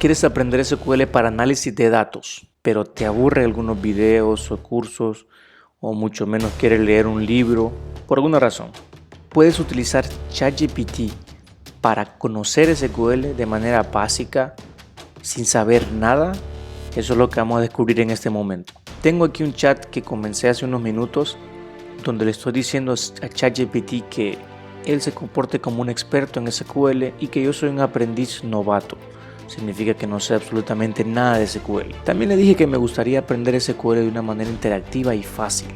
Quieres aprender SQL para análisis de datos, pero te aburre algunos videos o cursos, o mucho menos quieres leer un libro, por alguna razón. Puedes utilizar ChatGPT para conocer SQL de manera básica, sin saber nada. Eso es lo que vamos a descubrir en este momento. Tengo aquí un chat que comencé hace unos minutos, donde le estoy diciendo a ChatGPT que él se comporte como un experto en SQL y que yo soy un aprendiz novato. Significa que no sé absolutamente nada de SQL. También le dije que me gustaría aprender SQL de una manera interactiva y fácil.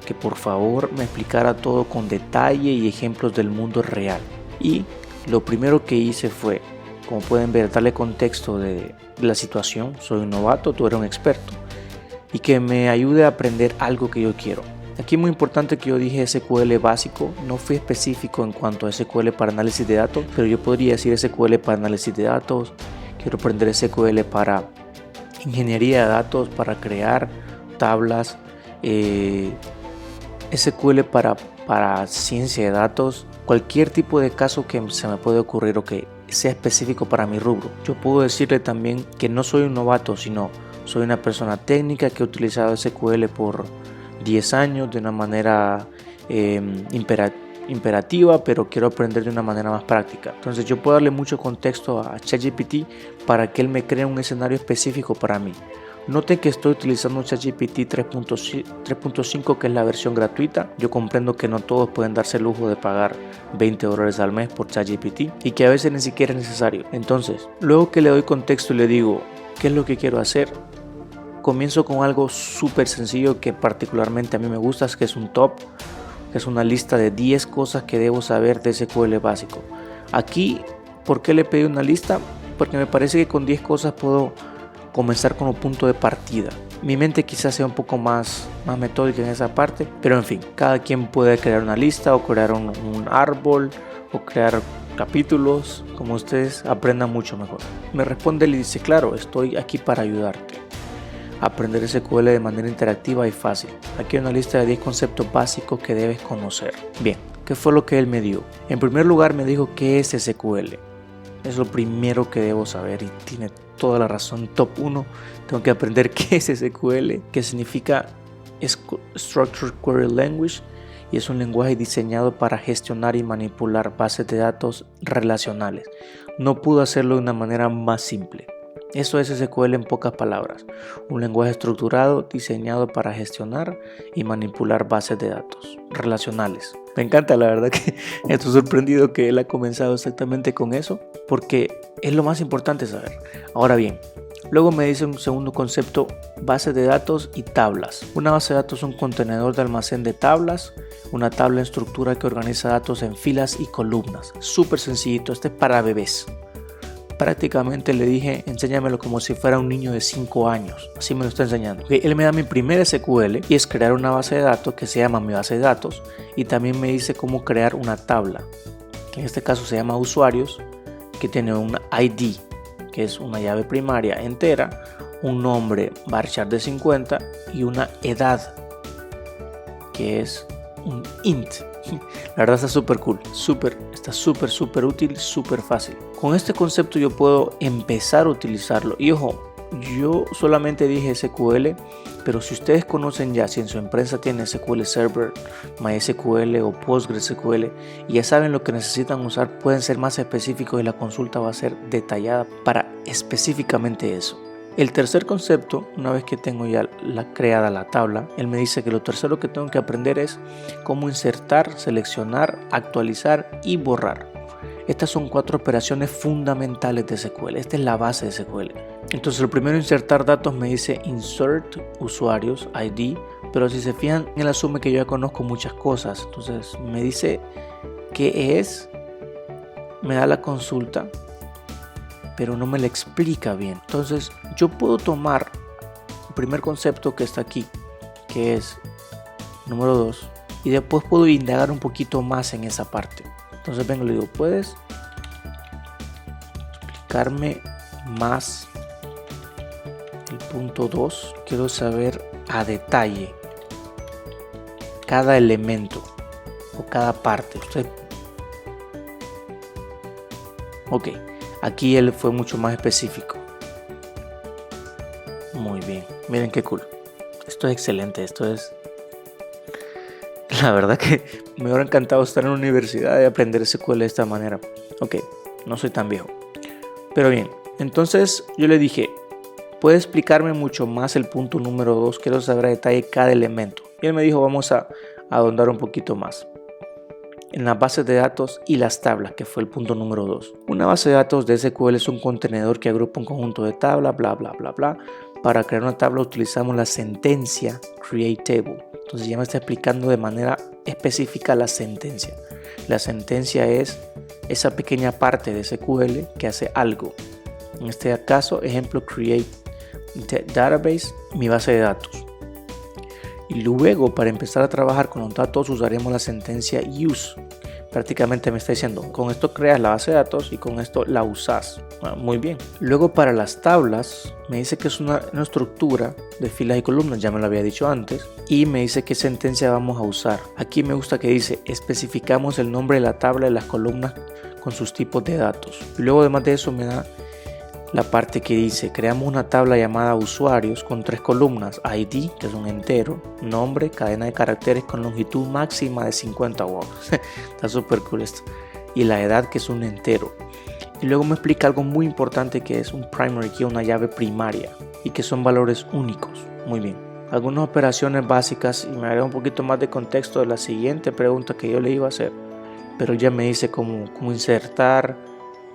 Que por favor me explicara todo con detalle y ejemplos del mundo real. Y lo primero que hice fue, como pueden ver, darle contexto de la situación. Soy un novato, tú eres un experto. Y que me ayude a aprender algo que yo quiero. Aquí es muy importante que yo dije SQL básico, no fui específico en cuanto a SQL para análisis de datos, pero yo podría decir SQL para análisis de datos, quiero aprender SQL para ingeniería de datos, para crear tablas, SQL para ciencia de datos, cualquier tipo de caso que se me puede ocurrir o que sea específico para mi rubro. Yo puedo decirle también que no soy un novato, sino soy una persona técnica que ha utilizado SQL por 10 años de una manera imperativa, pero quiero aprender de una manera más práctica. Entonces yo puedo darle mucho contexto a ChatGPT para que él me cree un escenario específico para mí. Noten que estoy utilizando ChatGPT 3.5, que es la versión gratuita. Yo comprendo que no todos pueden darse el lujo de pagar $20 al mes por ChatGPT y que a veces ni siquiera es necesario. Entonces, luego que le doy contexto y le digo qué es lo que quiero hacer, comienzo con algo súper sencillo que particularmente a mí me gusta, que es un top, que es una lista de 10 cosas que debo saber de SQL básico. Aquí, ¿por qué le pedí una lista? Porque me parece que con 10 cosas puedo comenzar como punto de partida. Mi mente quizás sea un poco más metódica en esa parte, pero en fin, cada quien puede crear una lista o crear un árbol o crear capítulos, como ustedes aprendan mucho mejor. Me responde y dice, claro, estoy aquí para ayudarte. Aprender SQL de manera interactiva y fácil. Aquí hay una lista de 10 conceptos básicos que debes conocer. Bien, ¿qué fue lo que él me dio? En primer lugar me dijo qué es SQL. Es lo primero que debo saber y tiene toda la razón. Top 1, tengo que aprender qué es SQL, qué significa Structured Query Language, y es un lenguaje diseñado para gestionar y manipular bases de datos relacionales. No pude hacerlo de una manera más simple. Eso es SQL en pocas palabras, un lenguaje estructurado diseñado para gestionar y manipular bases de datos relacionales. Me encanta, la verdad que estoy sorprendido que él ha comenzado exactamente con eso, porque es lo más importante saber. Ahora bien, luego me dice un segundo concepto, bases de datos y tablas. Una base de datos es un contenedor de almacén de tablas, una tabla en estructura que organiza datos en filas y columnas. Súper sencillito, este es para bebés. Prácticamente le dije, enséñamelo como si fuera un niño de 5 años. Así me lo está enseñando. Él me da mi primer SQL y es crear una base de datos que se llama mi base de datos. Y también me dice cómo crear una tabla, que en este caso se llama usuarios, que tiene un ID, que es una llave primaria entera, un nombre varchar de 50 y una edad, que es un int. La verdad está súper cool, está súper útil, súper fácil. Con este concepto yo puedo empezar a utilizarlo. Y ojo, yo solamente dije SQL, pero si ustedes conocen ya, si en su empresa tiene SQL Server, MySQL o PostgreSQL y ya saben lo que necesitan usar, pueden ser más específicos y la consulta va a ser detallada para específicamente eso. El tercer concepto, una vez que tengo ya creada la tabla, él me dice que lo tercero que tengo que aprender es cómo insertar, seleccionar, actualizar y borrar. Estas son 4 operaciones fundamentales de SQL. Esta es la base de SQL. Entonces, lo primero, insertar datos, me dice insert usuarios, ID, pero si se fijan, él asume que yo ya conozco muchas cosas. Entonces, me dice qué es, me da la consulta, pero no me la explica bien. Entonces yo puedo tomar el primer concepto que está aquí, que es número 2, y después puedo indagar un poquito más en esa parte. Entonces vengo y le digo, ¿puedes explicarme más el punto 2? Quiero saber a detalle cada elemento o cada parte. Ok. Aquí él fue mucho más específico. Muy bien, miren qué cool. Esto es excelente, esto es... La verdad que me hubiera encantado estar en la universidad y aprender SQL de esta manera. Ok, no soy tan viejo. Pero bien, entonces yo le dije, ¿puede explicarme mucho más el punto número 2? Quiero saber a detalle cada elemento. Y él me dijo, vamos a ahondar un poquito más en las bases de datos y las tablas, que fue el punto número 2. Una base de datos de SQL es un contenedor que agrupa un conjunto de tablas, bla, bla, bla, bla. Para crear una tabla utilizamos la sentencia create table. Entonces ya me está explicando de manera específica la sentencia. La sentencia es esa pequeña parte de SQL que hace algo. En este caso, ejemplo, create database, mi base de datos. Y luego, para empezar a trabajar con los datos, usaremos la sentencia use. Prácticamente me está diciendo, con esto creas la base de datos y con esto la usas. Muy bien. Luego, para las tablas, me dice que es una estructura de filas y columnas, ya me lo había dicho antes. Y me dice qué sentencia vamos a usar. Aquí me gusta que dice, especificamos el nombre de la tabla y las columnas con sus tipos de datos. Y luego, además de eso, me da la parte que dice, creamos una tabla llamada usuarios con 3 columnas, ID, que es un entero, nombre, cadena de caracteres con longitud máxima de 50, wow, está súper cool esto, y la edad, que es un entero. Y luego me explica algo muy importante, que es un primary key, una llave primaria, y que son valores únicos. Muy bien. Algunas operaciones básicas, y me haré un poquito más de contexto de la siguiente pregunta que yo le iba a hacer, pero ya me dice cómo insertar,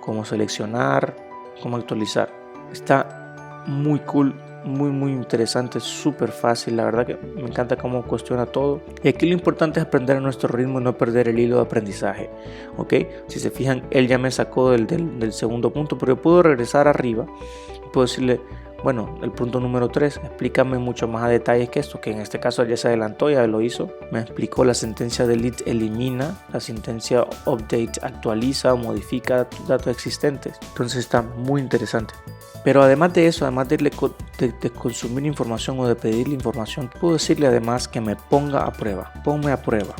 cómo seleccionar, cómo actualizar. Está muy cool, muy interesante, súper fácil. La verdad que me encanta cómo cuestiona todo. Y aquí lo importante es aprender a nuestro ritmo y no perder el hilo de aprendizaje. Ok, si se fijan, él ya me sacó del segundo punto, pero yo puedo regresar arriba y puedo decirle, bueno, el punto número 3, explícame mucho más a detalle que esto, que en este caso ya se adelantó, ya lo hizo. Me explicó la sentencia delete elimina, la sentencia update actualiza o modifica datos existentes. Entonces está muy interesante. Pero además de eso, además de consumir información o de pedirle información, puedo decirle además que me ponga a prueba. Ponme a prueba.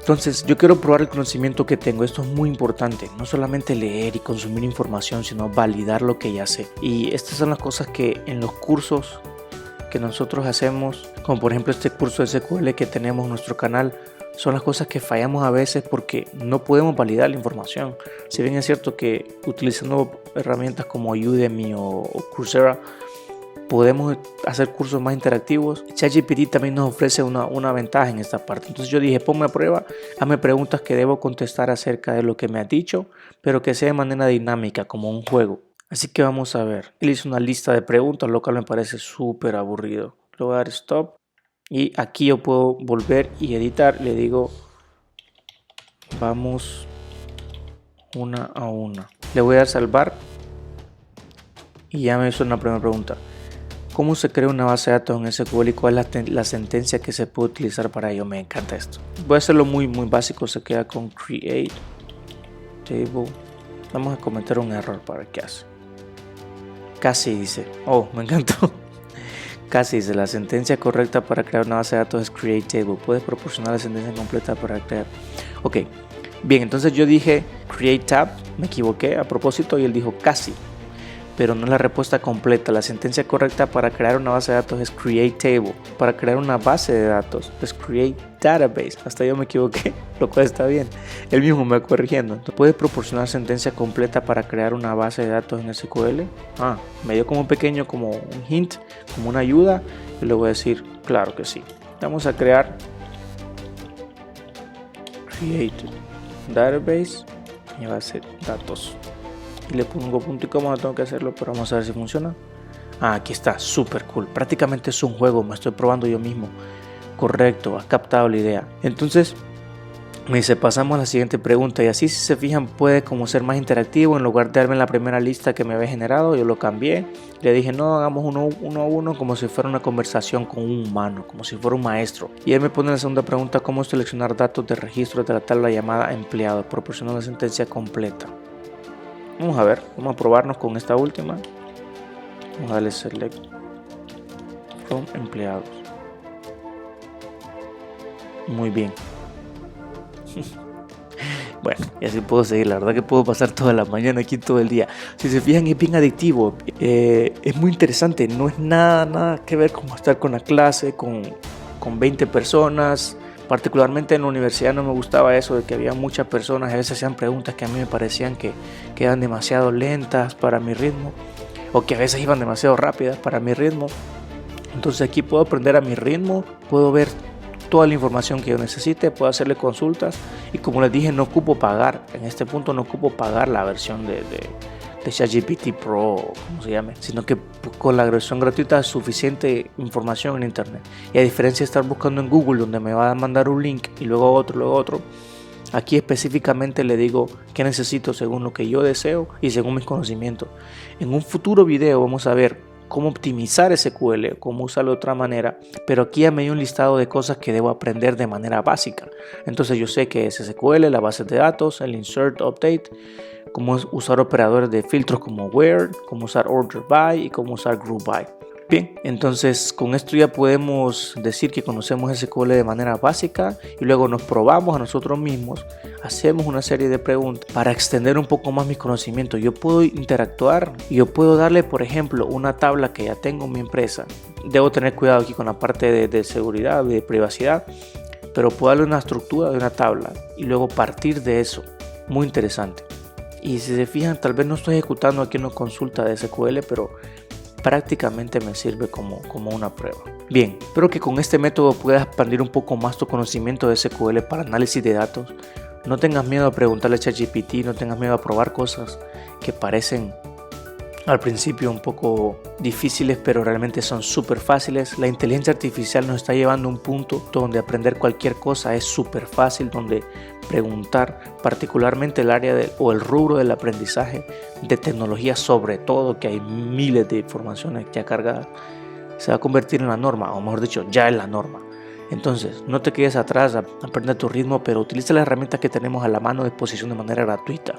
Entonces, yo quiero probar el conocimiento que tengo. Esto es muy importante. No solamente leer y consumir información, sino validar lo que ya sé. Y estas son las cosas que en los cursos que nosotros hacemos, como por ejemplo este curso de SQL que tenemos en nuestro canal, son las cosas que fallamos a veces porque no podemos validar la información. Si bien es cierto que utilizando herramientas como Udemy o Coursera, podemos hacer cursos más interactivos. ChatGPT también nos ofrece una ventaja en esta parte. Entonces yo dije, ponme a prueba, hazme preguntas que debo contestar acerca de lo que me has dicho, pero que sea de manera dinámica, como un juego. Así que vamos a ver. Él hizo una lista de preguntas, lo cual me parece súper aburrido. Le voy a dar stop. Y aquí yo puedo volver y editar. Le digo, vamos una a una. Le voy a dar salvar. Y ya me hizo una primera pregunta. ¿Cómo se crea una base de datos en SQL y cuál es la sentencia que se puede utilizar para ello? Me encanta esto. Voy a hacerlo muy básico. Se queda con create table. Vamos a cometer un error para ver qué hace. Casi dice. Oh, me encantó. Casi dice, la sentencia correcta para crear una base de datos es create table. Puedes proporcionar la sentencia completa para crear. Ok. Bien, entonces yo dije create tab. Me equivoqué a propósito y él dijo casi. Pero no es la respuesta completa. La sentencia correcta para crear una base de datos es create table. Para crear una base de datos es create database. Hasta yo me equivoqué, lo cual está bien. Él mismo me va corrigiendo. Entonces, ¿puedes proporcionar sentencia completa para crear una base de datos en SQL? Me dio como un pequeño, como un hint, como una ayuda. Y le voy a decir, claro que sí. Vamos a crear create database y base de datos. Y le pongo punto y coma, no tengo que hacerlo, pero vamos a ver si funciona. Aquí está, súper cool. Prácticamente es un juego, me estoy probando yo mismo. Correcto, has captado la idea. Entonces me dice, pasamos a la siguiente pregunta. Y así, si se fijan, puede como ser más interactivo. En lugar de darme la primera lista que me había generado, yo lo cambié. Le dije, no, hagamos uno a uno, como si fuera una conversación con un humano, como si fuera un maestro. Y él me pone la segunda pregunta, ¿cómo seleccionar datos de registro de la tabla llamada empleado? Proporciona una sentencia completa. Vamos a ver, vamos a probarnos con esta última. Vamos a darle select from empleados. Muy bien. Bueno, y así puedo seguir, la verdad que puedo pasar toda la mañana aquí, todo el día. Si se fijan, es bien adictivo, es muy interesante, no es nada que ver con estar con la clase, con 20 personas. Particularmente en la universidad no me gustaba eso de que había muchas personas, a veces hacían preguntas que a mí me parecían que eran demasiado lentas para mi ritmo, o que a veces iban demasiado rápidas para mi ritmo. Entonces aquí puedo aprender a mi ritmo, puedo ver toda la información que yo necesite, puedo hacerle consultas y como les dije, no ocupo pagar, en este punto no ocupo pagar la versión de ChatGPT Pro, como se llame, sino que con la versión gratuita es suficiente información en internet. Y a diferencia de estar buscando en Google, donde me va a mandar un link y luego otro, aquí específicamente le digo qué necesito según lo que yo deseo y según mis conocimientos. En un futuro video vamos a ver cómo optimizar SQL, cómo usarlo de otra manera, pero aquí ya me dio un listado de cosas que debo aprender de manera básica. Entonces yo sé que es SQL, la base de datos, el insert, update, cómo usar operadores de filtros como where, cómo usar order by y cómo usar group by. Bien, entonces con esto ya podemos decir que conocemos SQL de manera básica y luego nos probamos a nosotros mismos, hacemos una serie de preguntas para extender un poco más mis conocimientos. Yo puedo interactuar y yo puedo darle, por ejemplo, una tabla que ya tengo en mi empresa. Debo tener cuidado aquí con la parte de seguridad, de privacidad, pero puedo darle una estructura de una tabla y luego partir de eso. Muy interesante. Y si se fijan, tal vez no estoy ejecutando aquí una consulta de SQL, pero prácticamente me sirve como una prueba. Bien, espero que con este método puedas expandir un poco más tu conocimiento de SQL para análisis de datos. No tengas miedo a preguntarle a ChatGPT, no tengas miedo a probar cosas que parecen al principio un poco difíciles, pero realmente son súper fáciles. La inteligencia artificial nos está llevando a un punto donde aprender cualquier cosa es súper fácil, donde preguntar, particularmente el área o el rubro del aprendizaje de tecnología, sobre todo, que hay miles de informaciones ya cargadas, se va a convertir en la norma, o mejor dicho, ya es la norma. Entonces, no te quedes atrás, aprende a tu ritmo, pero utiliza las herramientas que tenemos a la mano de disposición de manera gratuita.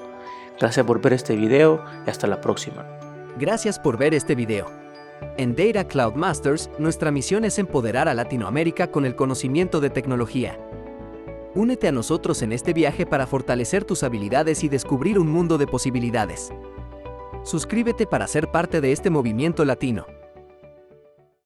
Gracias por ver este video y hasta la próxima. Gracias por ver este video. En Data Cloud Masters, nuestra misión es empoderar a Latinoamérica con el conocimiento de tecnología. Únete a nosotros en este viaje para fortalecer tus habilidades y descubrir un mundo de posibilidades. Suscríbete para ser parte de este movimiento latino.